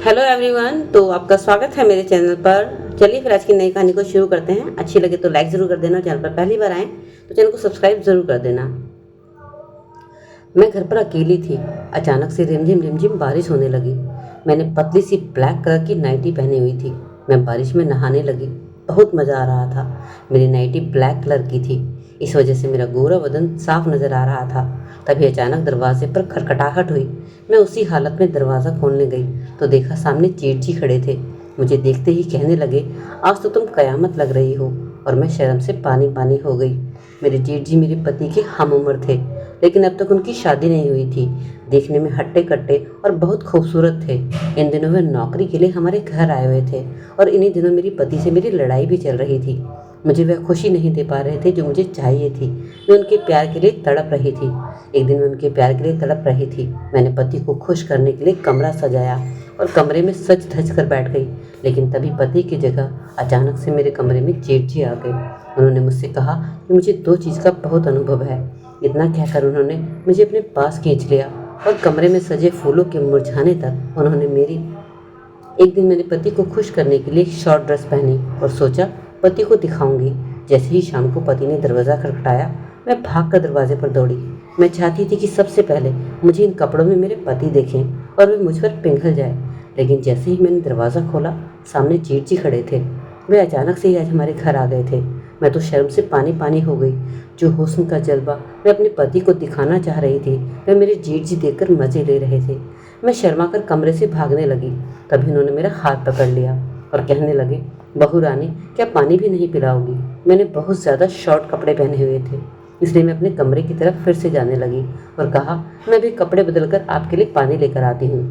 Hello everyone. तो आपका स्वागत है मेरे चैनल पर। चलिए फिर आज की नई कहानी को शुरू करते हैं। अच्छी लगे तो लाइक ज़रूर कर देना। चैनल पर पहली बार आएँ तो चैनल को सब्सक्राइब ज़रूर कर देना। मैं घर पर अकेली थी। अचानक से रिमझिम रिमझिम बारिश होने लगी। मैंने पतली सी ब्लैक कलर की नाइटी पहनी हुई थी। मैं बारिश में नहाने लगी। बहुत मज़ा आ रहा था। मेरी नाइटी ब्लैक कलर की थी, इस वजह से मेरा गोरा बदन साफ नज़र आ रहा था। तभी अचानक दरवाजे पर खटखटाहट हुई। मैं उसी हालत में दरवाज़ा खोलने गई तो देखा सामने जेठ जी खड़े थे। मुझे देखते ही कहने लगे, आज तो तुम कयामत लग रही हो। और मैं शर्म से पानी पानी हो गई। मेरे जेठ जी मेरे पति के हम उम्र थे, लेकिन अब तक उनकी शादी नहीं हुई थी। देखने में हट्टे कट्टे और बहुत खूबसूरत थे। इन दिनों वे नौकरी के लिए हमारे घर आए हुए थे और इन्हीं दिनों मेरी पति से मेरी लड़ाई भी चल रही थी। मुझे वह खुशी नहीं दे पा रहे थे जो मुझे चाहिए थी। मैं उनके प्यार के लिए तड़प रही थी। एक दिन मैं उनके प्यार के लिए तड़प रही थी। मैंने पति को खुश करने के लिए कमरा सजाया और कमरे में सज धज कर बैठ गई। लेकिन तभी पति की जगह अचानक से मेरे कमरे में जेठ जी आ गए। उन्होंने मुझसे कहा कि मुझे दो चीज़ का बहुत अनुभव है। इतना कहकर उन्होंने मुझे अपने पास खींच लिया और कमरे में सजे फूलों के मुरझाने तक उन्होंने मेरी। एक दिन मैंने पति को खुश करने के लिए एक शॉर्ट ड्रेस पहनी और सोचा पति को दिखाऊंगी। जैसे ही शाम को पति ने दरवाज़ा खटखटाया, मैं भाग कर दरवाजे पर दौड़ी। मैं चाहती थी कि सबसे पहले मुझे इन कपड़ों में मेरे पति देखें और वे मुझ पर पिघल जाए। लेकिन जैसे ही मैंने दरवाज़ा खोला, सामने जेठ जी खड़े थे। वे अचानक से ही आज हमारे घर आ गए थे। मैं तो शर्म से पानी पानी हो गई। जो हुस्न का जलवा मैं अपने पति को दिखाना चाह रही थी, वह मेरे जेठ जी देखकर मज़े ले रहे थे। मैं शर्मा कर कमरे से भागने लगी। तभी उन्होंने मेरा हाथ पकड़ लिया और कहने लगे, बहू रानी, क्या पानी भी नहीं पिलाओगी? मैंने बहुत ज़्यादा शॉर्ट कपड़े पहने हुए थे, इसलिए मैं अपने कमरे की तरफ फिर से जाने लगी और कहा, मैं भी कपड़े बदल कर आपके लिए पानी लेकर आती हूँ।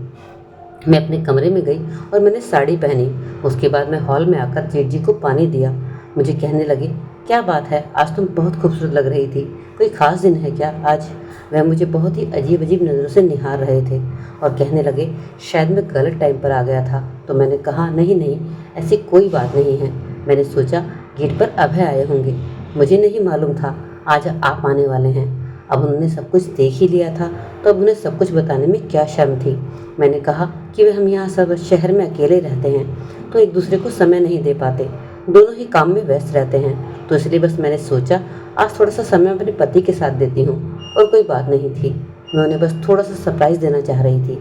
मैं अपने कमरे में गई और मैंने साड़ी पहनी। उसके बाद मैं हॉल में आकर जेठ जी को पानी दिया। मुझे कहने लगे, क्या बात है, आज तुम बहुत खूबसूरत लग रही थी। कोई ख़ास दिन है क्या आज? वह मुझे बहुत ही अजीब अजीब नज़रों से निहार रहे थे और कहने लगे, शायद मैं गलत टाइम पर आ गया था। तो मैंने कहा, नहीं नहीं, ऐसी कोई बात नहीं है। मैंने सोचा गेट पर अभय आए होंगे। मुझे नहीं मालूम था आज आप आने वाले हैं। अब उन्होंने सब कुछ देख ही लिया था तो अब उन्हें सब कुछ बताने में क्या शर्म थी। मैंने कहा कि वे हम यहाँ सब शहर में अकेले रहते हैं तो एक दूसरे को समय नहीं दे पाते, दोनों ही काम में व्यस्त रहते हैं, तो इसलिए बस मैंने सोचा आज थोड़ा सा समय अपने पति के साथ देती हूँ। और कोई बात नहीं थी। मैं उन्हें बस थोड़ा सा सरप्राइज़ देना चाह रही थी,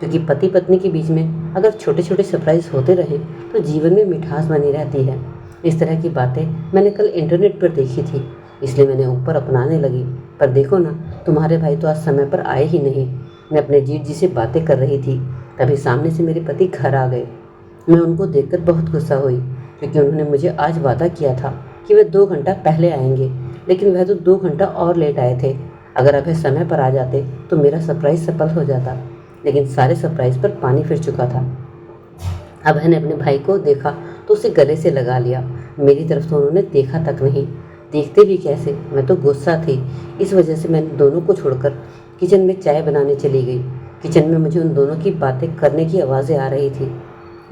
क्योंकि पति पत्नी के बीच में अगर छोटे छोटे सरप्राइज़ होते रहें तो जीवन में मिठास बनी रहती है। इस तरह की बातें मैंने कल इंटरनेट पर देखी थी, इसलिए मैंने ऊपर अपनाने लगी। पर देखो ना, तुम्हारे भाई तो आज समय पर आए ही नहीं। मैं अपने जेठ जी से बातें कर रही थी, तभी सामने से मेरे पति घर आ गए। मैं उनको देखकर बहुत गुस्सा हुई, क्योंकि उन्होंने मुझे आज वादा किया था कि वे 2 घंटा पहले आएंगे, लेकिन वह तो 2 घंटा और लेट आए थे। अगर अब समय पर आ जाते तो मेरा सरप्राइज़ सफल हो जाता, लेकिन सारे सरप्राइज़ पर पानी फिर चुका था। अभय ने अपने भाई को देखा तो उसे गले से लगा लिया। मेरी तरफ तो उन्होंने देखा तक नहीं। देखते भी कैसे, मैं तो गुस्सा थी। इस वजह से मैंने दोनों को छोड़कर किचन में चाय बनाने चली गई। किचन में मुझे उन दोनों की बातें करने की आवाज़ें आ रही थी।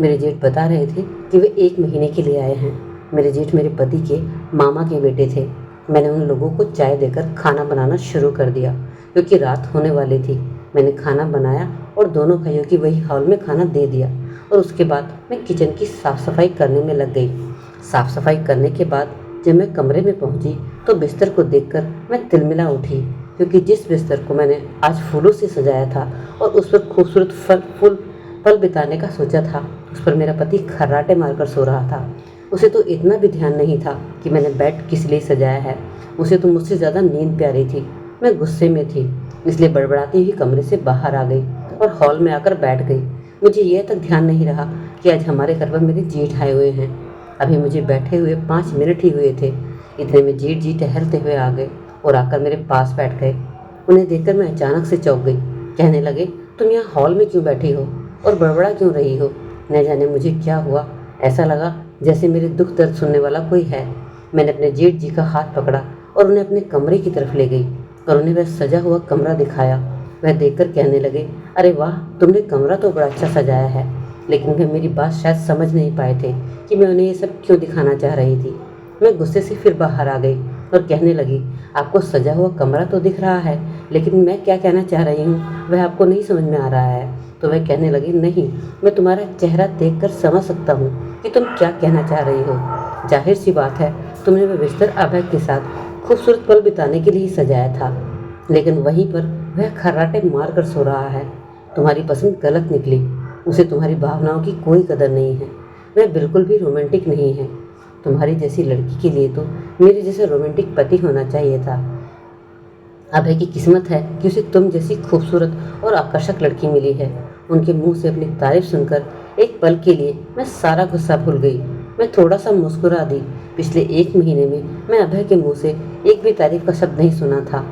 मेरे जेठ बता रहे थे कि वे 1 महीने के लिए आए हैं। मेरे जेठ मेरे पति के मामा के बेटे थे। मैंने उन लोगों को चाय देकर खाना बनाना शुरू कर दिया, क्योंकि रात होने वाली थी। मैंने खाना बनाया और दोनों भाइयों की वही हॉल में खाना दे दिया और उसके बाद मैं किचन की साफ़ सफाई करने में लग गई। साफ़ सफाई करने के बाद जब मैं कमरे में पहुंची तो बिस्तर को देखकर मैं तिलमिला उठी, क्योंकि जिस बिस्तर को मैंने आज फूलों से सजाया था और उस पर खूबसूरत पल बिताने का सोचा था, उस पर मेरा पति खर्राटे मारकर सो रहा था। उसे तो इतना भी ध्यान नहीं था कि मैंने बेड किस लिए सजाया है। उसे तो मुझसे ज़्यादा नींद प्यारी थी। मैं गुस्से में थी, इसलिए बड़बड़ाती हुई कमरे से बाहर आ गई और हॉल में आकर बैठ गई। मुझे यह तक ध्यान नहीं रहा कि आज हमारे घर पर मेरे जेठ आए हुए हैं। अभी मुझे बैठे हुए 5 मिनट ही हुए थे, इतने में जेठ जी टहलते हुए आ गए और आकर मेरे पास बैठ गए। उन्हें देखकर मैं अचानक से चौंक गई। कहने लगे, तुम यहाँ हॉल में क्यों बैठी हो और बड़बड़ा क्यों रही हो? न जाने मुझे क्या हुआ, ऐसा लगा जैसे मेरे दुख दर्द सुनने वाला कोई है। मैंने अपने जेठ जी का हाथ पकड़ा और उन्हें अपने कमरे की तरफ ले गई और उन्हें वह सजा हुआ कमरा दिखाया। वह देखकर कहने लगे, अरे वाह, तुमने कमरा तो बड़ा अच्छा सजाया है। लेकिन वे मेरी बात शायद समझ नहीं पाए थे कि मैं उन्हें ये सब क्यों दिखाना चाह रही थी। मैं गुस्से से फिर बाहर आ गई और कहने लगी, आपको सजा हुआ कमरा तो दिख रहा है, लेकिन मैं क्या कहना चाह रही हूँ वह आपको नहीं समझ में आ रहा है। तो वह कहने लगी, नहीं, मैं तुम्हारा चेहरा देखकर समझ सकता हूँ कि तुम क्या कहना चाह रही हो। जाहिर सी बात है, तुमने वह बिस्तर अभय के साथ खूबसूरत पल बिताने के लिए सजाया था, लेकिन वहीं पर वह खर्राटे मार कर सो रहा है। तुम्हारी पसंद गलत निकली। उसे तुम्हारी भावनाओं की कोई कदर नहीं है। वह बिल्कुल भी रोमांटिक नहीं है। तुम्हारी जैसी लड़की के लिए तो मेरे जैसा रोमांटिक पति होना चाहिए था। अभय की किस्मत है कि उसे तुम जैसी खूबसूरत और आकर्षक लड़की मिली है। उनके मुंह से अपनी तारीफ सुनकर एक पल के लिए मैं सारा गुस्सा भूल गई। मैं थोड़ा सा मुस्कुरा दी। पिछले 1 महीने में मैं अभय के मुंह से एक भी तारीफ का शब्द नहीं सुना था।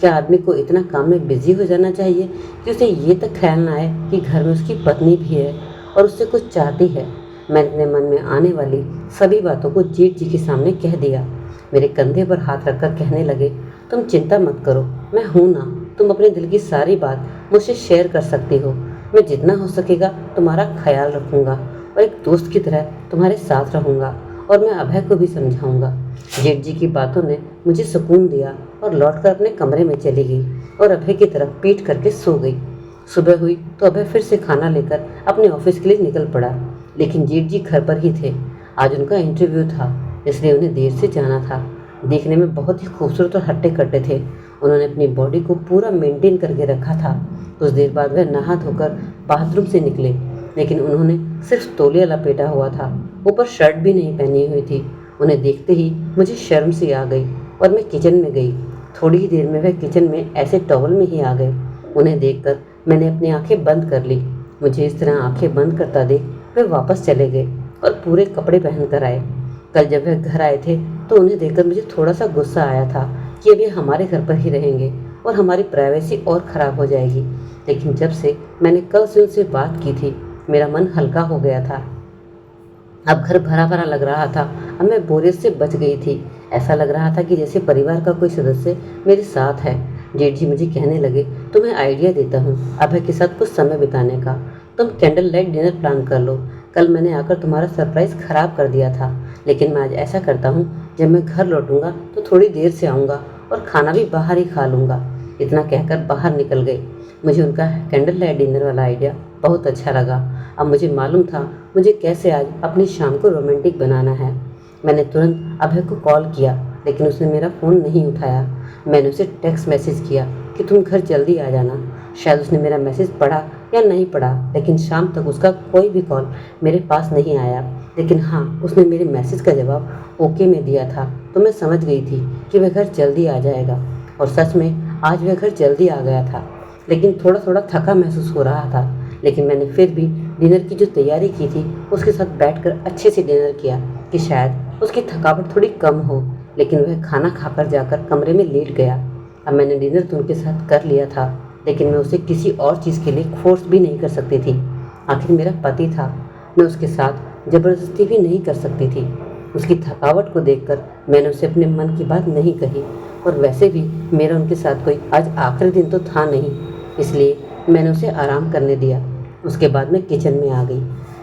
क्या आदमी को इतना काम में बिजी हो जाना चाहिए कि उसे ये तक ख्याल ना आए कि घर में उसकी पत्नी भी है और उससे कुछ चाहती है। मैंने अपने मन में आने वाली सभी बातों को जेठ जी के सामने कह दिया। मेरे कंधे पर हाथ रखकर कहने लगे, तुम चिंता मत करो, मैं हूँ ना। तुम अपने दिल की सारी बात मुझसे शेयर कर सकती हो। मैं जितना हो सकेगा तुम्हारा ख्याल रखूँगा और एक दोस्त की तरह तुम्हारे साथ रहूँगा, और मैं अभय को भी समझाऊँगा। जेठ जी की बातों ने मुझे सुकून दिया और लौटकर अपने कमरे में चली गई और अभय की तरफ पीठ करके सो गई। सुबह हुई तो अभय फिर से खाना लेकर अपने ऑफिस के लिए निकल पड़ा, लेकिन जेठ जी घर पर ही थे। आज उनका इंटरव्यू था, इसलिए उन्हें देर से जाना था। देखने में बहुत ही खूबसूरत और हट्टे कट्टे थे। उन्होंने अपनी बॉडी को पूरा मेंटेन करके रखा था। कुछ देर बाद वह नहा धोकर बाथरूम से निकले, लेकिन उन्होंने सिर्फ तौलिया लपेटा हुआ था, ऊपर शर्ट भी नहीं पहनी हुई थी। उन्हें देखते ही मुझे शर्म सी आ गई और मैं किचन में गई। थोड़ी ही देर में वह किचन में ऐसे टॉवल में ही आ गए। उन्हें देखकर मैंने अपनी आंखें बंद कर ली। मुझे इस तरह आंखें बंद करता देख वे वापस चले गए और पूरे कपड़े पहन कर आए। कल जब वह घर आए थे तो उन्हें देखकर मुझे थोड़ा सा गुस्सा आया था कि अब ये हमारे घर पर ही रहेंगे और हमारी प्राइवेसी और ख़राब हो जाएगी। लेकिन जब से मैंने कल से उनसे बात की थी, मेरा मन हल्का हो गया था। अब घर भरा भरा लग रहा था। अब मैं बोरियत से बच गई थी। ऐसा लग रहा था कि जैसे परिवार का कोई सदस्य मेरे साथ है। जेठ जी मुझे कहने लगे, तुम्हें आइडिया देता हूँ अभय के साथ कुछ समय बिताने का। तुम कैंडल लाइट डिनर प्लान कर लो। कल मैंने आकर तुम्हारा सरप्राइज़ ख़राब कर दिया था, लेकिन मैं आज ऐसा करता हूँ, जब मैं घर लौटूंगा तो थोड़ी देर से आऊँगा और खाना भी बाहर ही खा लूँगा। इतना कहकर बाहर निकल गए। मुझे उनका कैंडल लाइट डिनर वाला आइडिया बहुत अच्छा लगा। अब मुझे मालूम था मुझे कैसे आज अपनी शाम को रोमांटिक बनाना है। मैंने तुरंत अभय को कॉल किया, लेकिन उसने मेरा फ़ोन नहीं उठाया। मैंने उसे टेक्स्ट मैसेज किया कि तुम घर जल्दी आ जाना। शायद उसने मेरा मैसेज पढ़ा या नहीं पढ़ा, लेकिन शाम तक उसका कोई भी कॉल मेरे पास नहीं आया। लेकिन हाँ, उसने मेरे मैसेज का जवाब ओके में दिया था, तो मैं समझ गई थी कि वह घर जल्दी आ जाएगा। और सच में आज वह घर जल्दी आ गया था, लेकिन थोड़ा थोड़ा थका महसूस हो रहा था। लेकिन मैंने फिर भी डिनर की जो तैयारी की थी उसके साथ बैठकर अच्छे से डिनर किया कि शायद उसकी थकावट थोड़ी कम हो। लेकिन वह खाना खाकर जाकर कमरे में लेट गया। अब मैंने डिनर तो उनके साथ कर लिया था, लेकिन मैं उसे किसी और चीज़ के लिए फोर्स भी नहीं कर सकती थी। आखिर मेरा पति था, मैं उसके साथ ज़बरदस्ती भी नहीं कर सकती थी। उसकी थकावट को देखकर मैंने उसे अपने मन की बात नहीं कही, और वैसे भी मेरा उनके साथ कोई आज आखिरी दिन तो था नहीं, इसलिए मैंने उसे आराम करने दिया। उसके बाद मैं किचन में आ गई।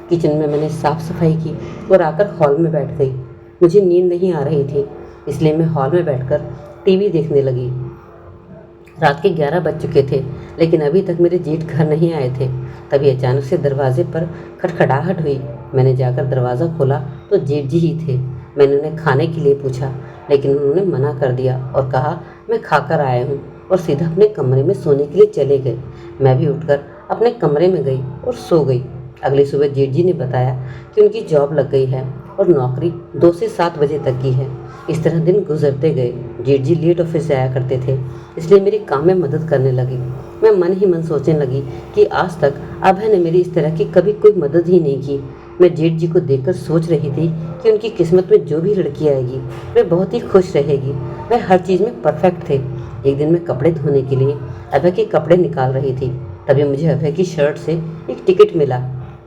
किचन में मैंने साफ़ सफाई की और आकर हॉल में बैठ गई। मुझे नींद नहीं आ रही थी, इसलिए मैं हॉल में बैठकर टीवी देखने लगी। रात के 11 बज चुके थे, लेकिन अभी तक मेरे जेठ घर नहीं आए थे। तभी अचानक से दरवाजे पर खटखटाहट हुई। मैंने जाकर दरवाज़ा खोला तो जेठ जी ही थे। मैंने उन्हें खाने के लिए पूछा, लेकिन उन्होंने मना कर दिया और कहा मैं खाकर आया हूँ, और सीधा अपने कमरे में सोने के लिए चले गए। मैं भी उठकर अपने कमरे में गई और सो गई। अगली सुबह जेठ जी ने बताया कि उनकी जॉब लग गई है और नौकरी 2 से 7 बजे तक की है। इस तरह दिन गुजरते गए। जेठ जी लेट ऑफिस जाया करते थे, इसलिए मेरे काम में मदद करने लगी। मैं मन ही मन सोचने लगी कि आज तक अभय ने मेरी इस तरह की कभी कोई मदद ही नहीं की। मैं जेठ जी को देखकर सोच रही थी कि उनकी किस्मत में जो भी लड़की आएगी वह बहुत ही खुश रहेगी। वह हर चीज़ में परफेक्ट थे। एक दिन मैं कपड़े धोने के लिए अभय के कपड़े निकाल रही थी, तभी मुझे अभय की शर्ट से एक टिकट मिला।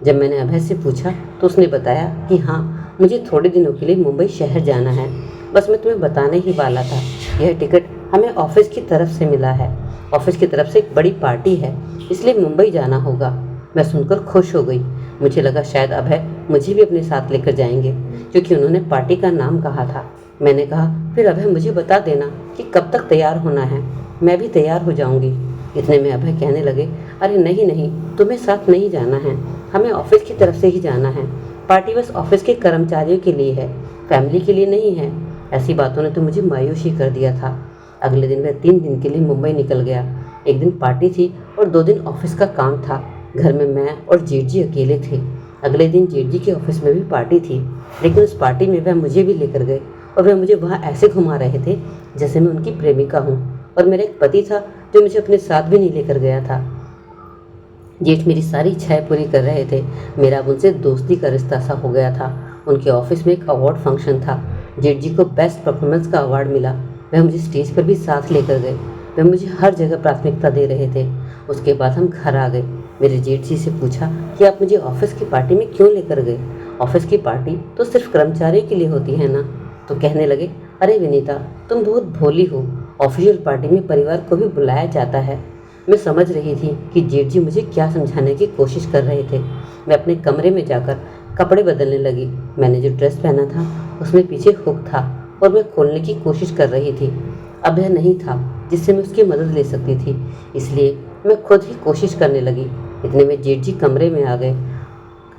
जब मैंने अभय से पूछा तो उसने बताया कि हाँ, मुझे थोड़े दिनों के लिए मुंबई शहर जाना है। बस मैं तुम्हें बताने ही वाला था, यह टिकट हमें ऑफिस की तरफ से मिला है। ऑफिस की तरफ से एक बड़ी पार्टी है, इसलिए मुंबई जाना होगा। मैं सुनकर खुश हो गई। मुझे लगा शायद अभय मुझे भी अपने साथ लेकर जाएंगे, क्योंकि उन्होंने पार्टी का नाम कहा था। मैंने कहा फिर अभय मुझे बता देना कि कब तक तैयार होना है, मैं भी तैयार हो जाऊंगी। इतने में अभय कहने लगे, अरे नहीं नहीं, तुम्हें साथ नहीं जाना है, हमें ऑफिस की तरफ से ही जाना है। पार्टी बस ऑफिस के कर्मचारियों के लिए है, फैमिली के लिए नहीं है। ऐसी बातों ने तो मुझे मायूस ही कर दिया था। अगले दिन मैं 3 दिन के लिए मुंबई निकल गया। एक दिन पार्टी थी और 2 दिन ऑफिस का काम था। घर में मैं और जेठ जी अकेले थे। अगले दिन जेठ जी के ऑफिस में भी पार्टी थी, लेकिन उस पार्टी में वह मुझे भी लेकर गए और वह मुझे वहाँ ऐसे घुमा रहे थे जैसे मैं उनकी प्रेमिका हूँ। और मेरा एक पति था जो मुझे अपने साथ भी नहीं लेकर गया था। जेठ मेरी सारी इच्छाएं पूरी कर रहे थे। मेरा अब उनसे दोस्ती का रिश्ता सा हो गया था। उनके ऑफिस में एक अवार्ड फंक्शन था। जेठ जी को बेस्ट परफॉर्मेंस का अवार्ड मिला। वह मुझे स्टेज पर भी साथ लेकर गए। वह मुझे हर जगह प्राथमिकता दे रहे थे। उसके बाद हम घर आ गए। मेरे जेठ जी से पूछा कि आप मुझे ऑफिस की पार्टी में क्यों लेकर गए? ऑफिस की पार्टी तो सिर्फ कर्मचारियों के लिए होती है ना। तो कहने लगे, अरे विनीता, तुम बहुत भोली हो। ऑफिशियल पार्टी में परिवार को भी बुलाया जाता है। मैं समझ रही थी कि जेठ जी मुझे क्या समझाने की कोशिश कर रहे थे। मैं अपने कमरे में जाकर कपड़े बदलने लगी। मैंने जो ड्रेस पहना था उसमें पीछे हुक था और मैं खोलने की कोशिश कर रही थी। अब यह नहीं था जिससे मैं उसकी मदद ले सकती थी, इसलिए मैं खुद ही कोशिश करने लगी। इतने में जेठ जी कमरे में आ गए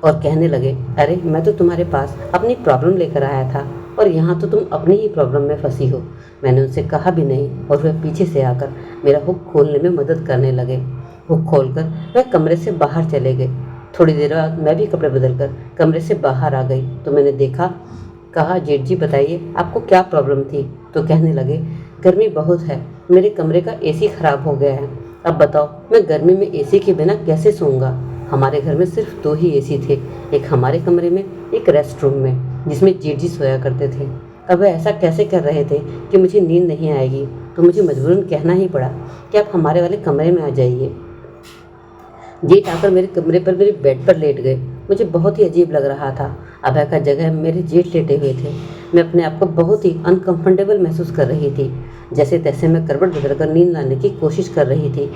और कहने लगे, अरे मैं तो तुम्हारे पास अपनी प्रॉब्लम लेकर आया था और यहाँ तो तुम अपनी ही प्रॉब्लम में फंसी हो। मैंने उनसे कहा भी नहीं और वह पीछे से आकर मेरा हुक खोलने में मदद करने लगे। हुक खोलकर वह कमरे से बाहर चले गए। थोड़ी देर बाद मैं भी कपड़े बदलकर कमरे से बाहर आ गई तो मैंने कहा, जेठ जी बताइए आपको क्या प्रॉब्लम थी? तो कहने लगे, गर्मी बहुत है, मेरे कमरे का एसी खराब हो गया है। अब बताओ मैं गर्मी में एसी के बिना कैसे सोऊंगा? हमारे घर में सिर्फ 2 ही एसी थे, एक हमारे कमरे में, एक रेस्ट रूम में जिसमें जेठ जी सोया करते थे। अब वह ऐसा कैसे कर रहे थे कि मुझे नींद नहीं आएगी, तो मुझे मजबूरन कहना ही पड़ा कि आप हमारे वाले कमरे में आ जाइए। जेठ आकर मेरे कमरे पर मेरे बेड पर लेट गए। मुझे बहुत ही अजीब लग रहा था। अभय का जगह मेरे जेठ लेटे हुए थे। मैं अपने आप को बहुत ही अनकंफर्टेबल महसूस कर रही थी। जैसे तैसे मैं करवट बदलकर नींद लाने की कोशिश कर रही थी।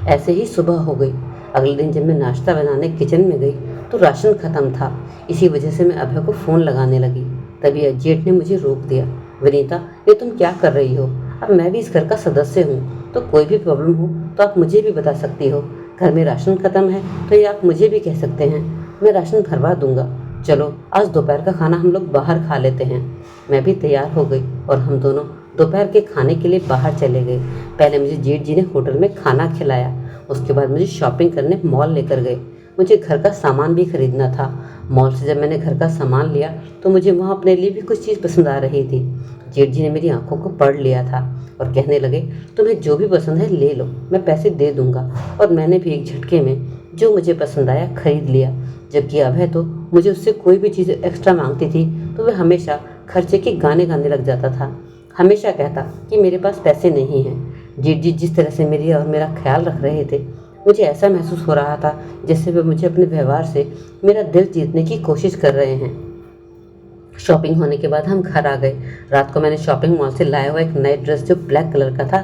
ऐसे ही सुबह हो गई। अगले दिन जब मैं नाश्ता बनाने किचन में गई तो राशन खत्म था। इसी वजह से मैं अभय को फ़ोन लगाने लगी। तभी जेठ ने मुझे रोक दिया। विनीता, ये तुम क्या कर रही हो? अब मैं भी इस घर का सदस्य हूँ, तो कोई भी प्रॉब्लम हो तो आप मुझे भी बता सकती हो। घर में राशन खत्म है तो ये आप मुझे भी कह सकते हैं, मैं राशन भरवा दूंगा। चलो आज दोपहर का खाना हम लोग बाहर खा लेते हैं। मैं भी तैयार हो गई और हम दोनों दोपहर के खाने के लिए बाहर चले गए। पहले मुझे जेठ जी ने होटल में खाना खिलाया। उसके बाद मुझे शॉपिंग करने मॉल लेकर गए। मुझे घर का सामान भी खरीदना था। मॉल से जब मैंने घर का सामान लिया तो मुझे वहाँ अपने लिए भी कुछ चीज़ पसंद आ रही थी। जेठ जी ने मेरी आंखों को पढ़ लिया था और कहने लगे, तुम्हें जो भी पसंद है ले लो, मैं पैसे दे दूंगा। और मैंने भी एक झटके में जो मुझे पसंद आया खरीद लिया। जबकि अभय तो मुझे उससे कोई भी चीज़ एक्स्ट्रा मांगती थी तो वह हमेशा खर्चे के गाने गाने लग जाता था। हमेशा कहता कि मेरे पास पैसे नहीं हैं। जेठ जी जिस तरह से मेरी और मेरा ख्याल रख रहे थे, मुझे ऐसा महसूस हो रहा था जैसे वे मुझे अपने व्यवहार से मेरा दिल जीतने की कोशिश कर रहे हैं। शॉपिंग होने के बाद हम घर आ गए। रात को मैंने शॉपिंग मॉल से लाया हुआ एक नई ड्रेस जो ब्लैक कलर का था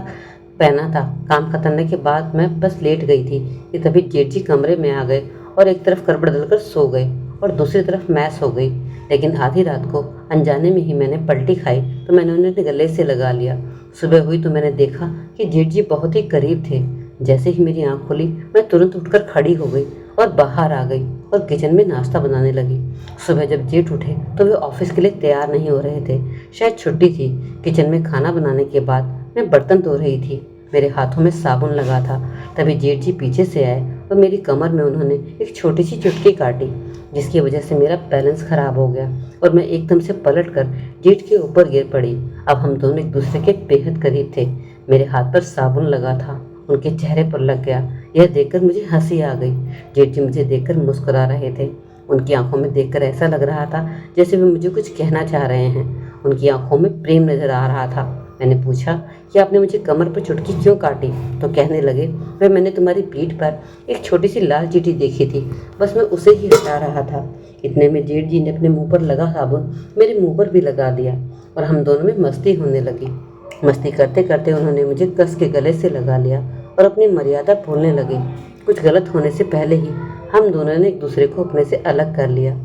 पहना था। काम खत्म होने के बाद मैं बस लेट गई थी कि तभी जेठ जी कमरे में आ गए और एक तरफ करवट बदलकर सो गए और दूसरी तरफ मैं सो गई। लेकिन आधी रात को अनजाने में ही मैंने पलटी खाई तो मैंने उन्हें गले से लगा लिया। सुबह हुई तो मैंने देखा कि जेठ जी बहुत ही करीब थे। जैसे ही मेरी आँख खुली मैं तुरंत उठकर खड़ी हो गई और बाहर आ गई और किचन में नाश्ता बनाने लगी। सुबह जब जेठ उठे तो वे ऑफिस के लिए तैयार नहीं हो रहे थे, शायद छुट्टी थी। किचन में खाना बनाने के बाद मैं बर्तन धो रही थी। मेरे हाथों में साबुन लगा था। तभी जेठ जी पीछे से आए और मेरी कमर में उन्होंने एक छोटी सी चुटकी काटी, जिसकी वजह से मेरा बैलेंस खराब हो गया और मैं एकदम से पलट कर जेठ के ऊपर गिर पड़ी। अब हम दोनों एक दूसरे के बेहद करीब थे। मेरे हाथ पर साबुन लगा था, उनके चेहरे पर लग गया। यह देखकर मुझे हंसी आ गई। जेठ जी मुझे देखकर मुस्कुरा रहे थे। उनकी आंखों में देखकर ऐसा लग रहा था जैसे वे मुझे कुछ कहना चाह रहे हैं। उनकी आंखों में प्रेम नजर आ रहा था। मैंने पूछा कि आपने मुझे कमर पर चुटकी क्यों काटी? तो कहने लगे, वह मैंने तुम्हारी पीठ पर एक छोटी सी लाल चींटी देखी थी, बस मैं उसे ही हटा रहा था। इतने में जेठ जी ने अपने मुंह पर लगा साबुन मेरे मुंह पर भी लगा दिया और हम दोनों में मस्ती होने लगी। मस्ती करते करते उन्होंने मुझे कस के गले से लगा लिया और अपनी मर्यादा भूलने लगे। कुछ गलत होने से पहले ही हम दोनों ने एक दूसरे को अपने से अलग कर लिया।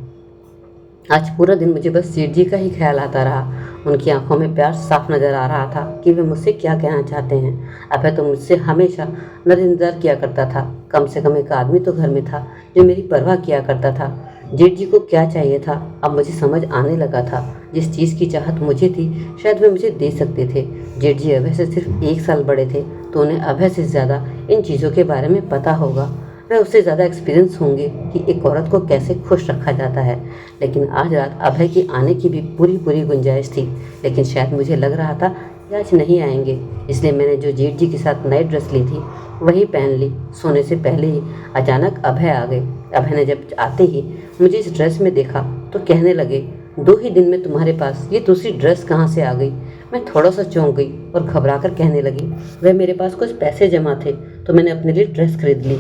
आज पूरा दिन मुझे बस जेठ जी का ही ख्याल आता रहा। उनकी आंखों में प्यार साफ नजर आ रहा था कि वे मुझसे क्या कहना चाहते हैं। अभय तो मुझसे हमेशा नजर इंतजार किया करता था, कम से कम एक आदमी तो घर में था जो मेरी परवाह किया करता था। जेठ जी को क्या चाहिए था अब मुझे समझ आने लगा था। जिस चीज़ की चाहत मुझे थी शायद वे मुझे दे सकते थे। जेठ जी अभय से सिर्फ 1 साल बड़े थे तो उन्हें अभय से ज़्यादा इन चीज़ों के बारे में पता होगा। वह उससे ज़्यादा एक्सपीरियंस होंगे कि एक औरत को कैसे खुश रखा जाता है। लेकिन आज रात अभय के आने की भी पूरी पूरी गुंजाइश थी, लेकिन शायद मुझे लग रहा था कि आज नहीं आएंगे। इसलिए मैंने जो जेठ जी के साथ नाइट ड्रेस ली थी वही पहन ली। सोने से पहले ही अचानक अभय आ गए। अभय ने जब आते ही मुझे इस ड्रेस में देखा तो कहने लगे, 2 ही दिन में तुम्हारे पास ये दूसरी ड्रेस कहाँ से आ गई। मैं थोड़ा सा चौंक गई और घबरा कर कहने लगी, वह मेरे पास कुछ पैसे जमा थे तो मैंने अपने लिए ड्रेस खरीद ली।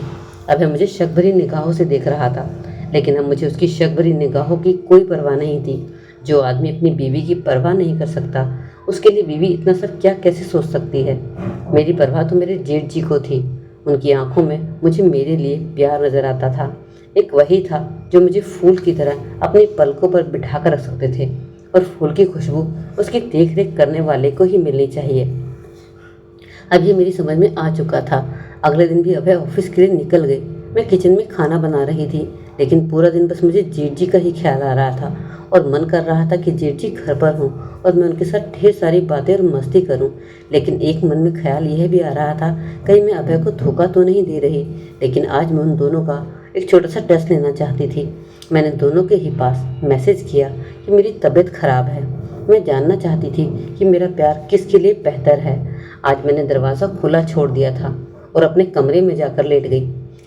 अभय मुझे शक भरी निगाहों से देख रहा था, लेकिन अब मुझे उसकी शक भरी निगाहों की कोई परवाह नहीं थी। जो आदमी अपनी बीवी की परवाह नहीं कर सकता उसके लिए बीवी इतना सब क्या कैसे सोच सकती है। मेरी परवाह तो मेरे जेठ जी को थी। उनकी आंखों में मुझे मेरे लिए प्यार नजर आता था। एक वही था जो मुझे फूल की तरह अपनी पलकों पर बिठा कर रख सकते थे, और फूल की खुशबू उसकी देख रेख करने वाले को ही मिलनी चाहिए। अब ये मेरी समझ में आ चुका था। अगले दिन भी अभय ऑफिस के लिए निकल गए। मैं किचन में खाना बना रही थी, लेकिन पूरा दिन बस मुझे जेठ जी का ही ख्याल आ रहा था और मन कर रहा था कि जेठ जी घर पर हों और मैं उनके साथ ढेर सारी बातें और मस्ती करूं। लेकिन एक मन में ख्याल यह भी आ रहा था, कहीं मैं अभय को धोखा तो नहीं दे रही। लेकिन आज मैं उन दोनों का एक छोटा सा टेस्ट लेना चाहती थी। मैंने दोनों के ही पास मैसेज किया कि मेरी तबीयत खराब है। मैं जानना चाहती थी कि मेरा प्यार किसके लिए बेहतर है। आज मैंने दरवाज़ा खुला छोड़ दिया था और अपने कमरे में जाकर लेट गई।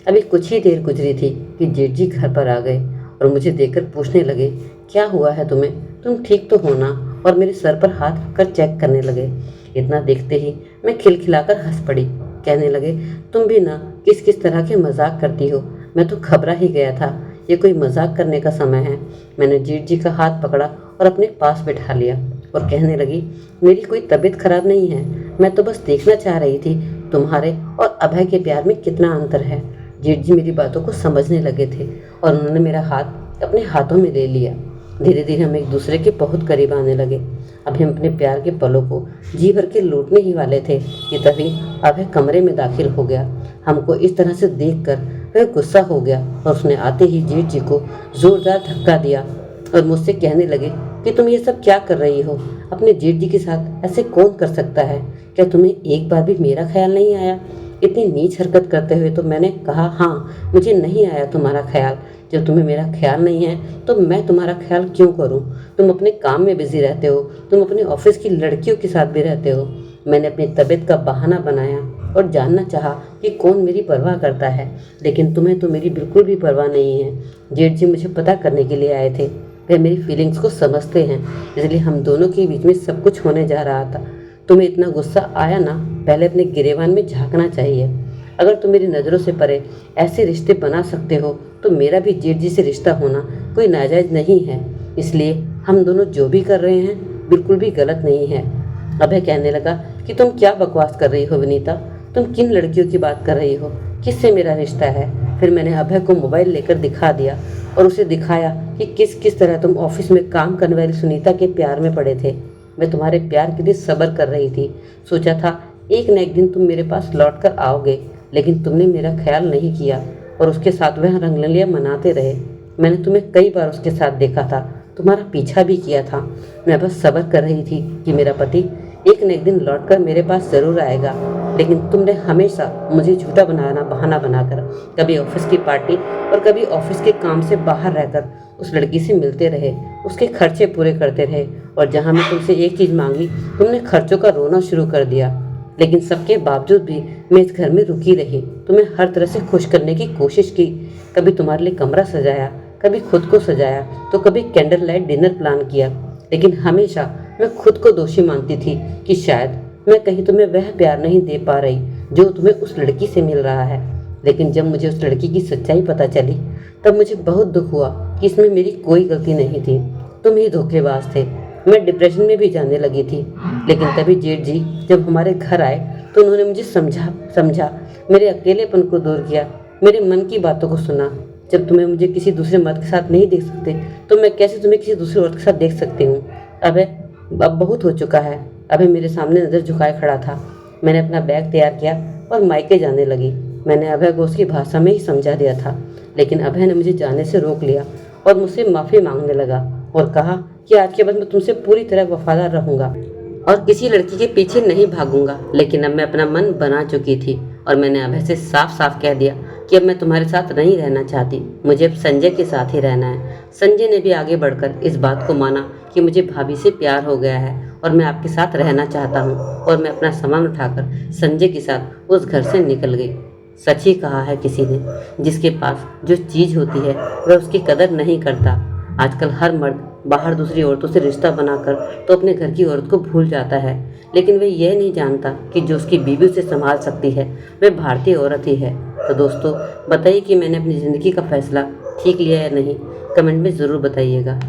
अभी कुछ ही देर गुजरी थी कि जेठ जी घर पर आ गए और मुझे देखकर पूछने लगे, क्या हुआ है तुम्हें, तुम ठीक तो हो ना, और मेरे सर पर हाथ रखकर चेक करने लगे। इतना देखते ही मैं खिलखिलाकर हंस पड़ी। कहने लगे, तुम भी ना किस किस तरह के मजाक करती हो। मैं तो घबरा ही गया था, ये कोई मजाक करने का समय है। मैंने जेठ जी का हाथ पकड़ा और अपने पास बिठा लिया और कहने लगी, मेरी कोई तबीयत खराब नहीं है, मैं तो बस देखना चाह रही थी तुम्हारे और अभय के प्यार में कितना अंतर है। जेठ जी मेरी बातों को समझने लगे थे और उन्होंने मेरा हाथ अपने हाथों में ले लिया। धीरे धीरे हम एक दूसरे के बहुत करीब आने लगे। अभी हम अपने प्यार के पलों को जी भर के लूटने ही वाले थे कि तभी अभय कमरे में दाखिल हो गया। हमको इस तरह से देखकर वह गुस्सा हो गया और उसने आते ही जेठ जी को जोरदार धक्का दिया और मुझसे कहने लगे कि तुम ये सब क्या कर रही हो। अपने जेठ जी के साथ ऐसे कौन कर सकता है। क्या तुम्हें एक बार भी मेरा ख्याल नहीं आया। इतनी नीच हरकत करते हुए तो मैंने कहा, हाँ मुझे नहीं आया तुम्हारा ख्याल। जब तुम्हें मेरा ख्याल नहीं है तो मैं तुम्हारा ख्याल क्यों करूं। तुम अपने काम में बिजी रहते हो, तुम अपने ऑफिस की लड़कियों के साथ भी रहते हो। मैंने अपनी तबीयत का बहाना बनाया और जानना चाहा कि कौन मेरी परवाह करता है, लेकिन तुम्हें तो मेरी बिल्कुल भी परवाह नहीं है। जेठ जी मुझे पता करने के लिए आए थे, वे मेरी फीलिंग्स को समझते हैं, इसलिए हम दोनों के बीच में सब कुछ होने जा रहा था। तुम्हें इतना गुस्सा आया ना, पहले अपने गिरेबान में झांकना चाहिए। अगर तुम मेरी नज़रों से परे ऐसे रिश्ते बना सकते हो तो मेरा भी जेठ जी से रिश्ता होना कोई नाजायज़ नहीं है। इसलिए हम दोनों जो भी कर रहे हैं बिल्कुल भी गलत नहीं है। अभय कहने लगा कि तुम क्या बकवास कर रही हो विनीता, तुम किन लड़कियों की बात कर रही हो, किससे मेरा रिश्ता है। फिर मैंने अभय को मोबाइल लेकर दिखा दिया और उसे दिखाया कि किस किस तरह तुम ऑफिस में काम करने वाली सुनीता के प्यार में पड़े थे। मैं तुम्हारे प्यार के लिए सब्र कर रही थी, सोचा था एक न एक दिन तुम मेरे पास लौट कर आओगे, लेकिन तुमने मेरा ख्याल नहीं किया और उसके साथ वह रंगलियाँ मनाते रहे। मैंने तुम्हें कई बार उसके साथ देखा था, तुम्हारा पीछा भी किया था। मैं बस सब्र कर रही थी कि मेरा पति एक न एक दिन लौटकर मेरे पास ज़रूर आएगा, लेकिन तुमने हमेशा मुझे झूठा बहाना बनाकर कभी ऑफिस की पार्टी और कभी ऑफिस के काम से बाहर रहकर उस लड़की से मिलते रहे, उसके खर्चे पूरे करते रहे, और जहाँ मैं तुमसे एक चीज़ मांगी तुमने खर्चों का रोना शुरू कर दिया। लेकिन सबके बावजूद भी मैं इस घर में रुकी रही, तुम्हें हर तरह से खुश करने की कोशिश की। कभी तुम्हारे लिए कमरा सजाया, कभी खुद को सजाया, तो कभी कैंडल लाइट डिनर प्लान किया, लेकिन हमेशा मैं खुद को दोषी मानती थी कि शायद मैं कहीं तुम्हें वह प्यार नहीं दे पा रही जो तुम्हें उस लड़की से मिल रहा है। लेकिन जब मुझे उस लड़की की सच्चाई पता चली तब मुझे बहुत दुख हुआ कि इसमें मेरी कोई गलती नहीं थी, तुम ही धोखेबाज थे। मैं डिप्रेशन में भी जाने लगी थी, लेकिन तभी जेठ जी जब हमारे घर आए तो उन्होंने मुझे समझा, मेरे अकेलेपन को दूर किया, मेरे मन की बातों को सुना। जब तुम्हें मुझे किसी दूसरे मर्द के साथ नहीं देख सकते तो मैं कैसे तुम्हें किसी दूसरे औरत के साथ देख सकती हूँ। अब बहुत हो चुका है। अभी मेरे सामने नज़र झुकाए खड़ा था। मैंने अपना बैग तैयार किया और मायके जाने लगी। मैंने अभय को उसकी भाषा में ही समझा दिया था, लेकिन अभय ने मुझे जाने से रोक लिया और मुझसे माफ़ी मांगने लगा और कहा कि आज के बाद मैं तुमसे पूरी तरह वफादार रहूंगा और किसी लड़की के पीछे नहीं भागूंगा। लेकिन अब मैं अपना मन बना चुकी थी और मैंने अभय से साफ साफ कह दिया कि अब मैं तुम्हारे साथ नहीं रहना चाहती, मुझे अब संजय के साथ ही रहना है। संजय ने भी आगे बढ़कर इस बात को माना कि मुझे भाभी से प्यार हो गया है और मैं आपके साथ रहना चाहता हूँ, और मैं अपना सामान उठाकर संजय के साथ उस घर से निकल गई। सच ही कहा है किसी ने, जिसके पास जो चीज़ होती है वह उसकी कदर नहीं करता। आजकल हर मर्द बाहर दूसरी औरतों से रिश्ता बनाकर तो अपने घर की औरत को भूल जाता है, लेकिन वह यह नहीं जानता कि जो उसकी बीवी उसे संभाल सकती है वह भारतीय औरत ही है। तो दोस्तों, बताइए कि मैंने अपनी ज़िंदगी का फैसला ठीक लिया या नहीं, कमेंट में ज़रूर बताइएगा।